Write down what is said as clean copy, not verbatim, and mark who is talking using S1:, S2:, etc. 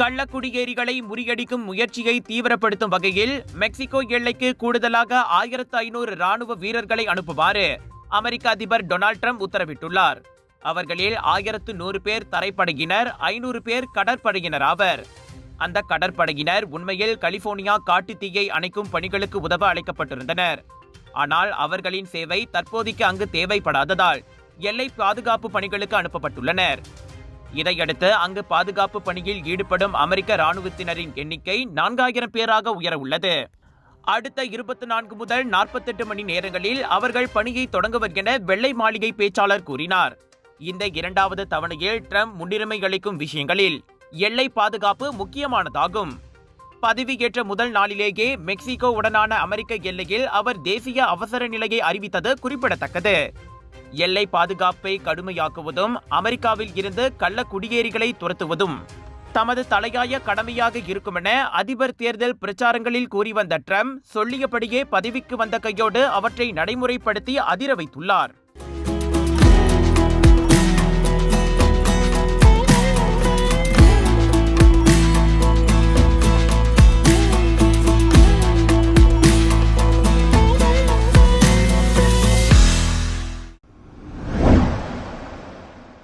S1: கள்ளக்குடியேறிகளை முறியடிக்கும் முயற்சியை தீவிரப்படுத்தும் வகையில் மெக்சிகோ எல்லைக்கு கூடுதலாக 1500 ராணுவ வீரர்களை அனுப்புமாறு அமெரிக்க அதிபர் டொனால்ட் ட்ரம்ப் உத்தரவிட்டுள்ளார். அவர்களில் 1100 பேர் தரைப்படையினர், 500 பேர் கடற்படையினர் ஆவர். அந்த கடற்படையினர் உண்மையில் கலிபோர்னியா காட்டுத்தீயை அணைக்கும் பணிகளுக்கு உதவ அழைக்கப்பட்டிருந்தனர். ஆனால் அவர்களின் சேவை தற்போதைக்கு அங்கு தேவைப்படாததால் எல்லை பாதுகாப்பு பணிகளுக்கு அனுப்பப்பட்டுள்ளனர். இதையடுத்து அங்கு பாதுகாப்பு பணியில் ஈடுபடும் அமெரிக்க ராணுவத்தினரின் எண்ணிக்கை 4000 பேராக உயர உள்ளது. அடுத்த 24 முதல் 48 மணி நேரங்களில் அவர்கள் பணியை தொடங்குவர் என வெள்ளை மாளிகை பேச்சாளர் கூறினார். இந்த இரண்டாவது தவணையில் ட்ரம்ப் முன்னுரிமை அளிக்கும் விஷயங்களில் எல்லை பாதுகாப்பு முக்கியமானதாகும். பதவியேற்ற முதல் நாளிலேயே மெக்சிகோ உடனான அமெரிக்க எல்லையில் அவர் தேசிய அவசர நிலையை அறிவித்தது குறிப்பிடத்தக்கது. எல்லை பாதுகாப்பை கடுமையாக்குவதும் அமெரிக்காவில் இருந்து கள்ள குடியேறிகளை துரத்துவதும் தமது தலையாய கடமையாக இருக்கும் என அதிபர் தேர்தல் பிரச்சாரங்களில் கூறி வந்த ட்ரம்ப் சொல்லியபடியே பதவிக்கு வந்த கையோடு அவற்றை நடைமுறைப்படுத்தி அதிர வைத்துள்ளார்.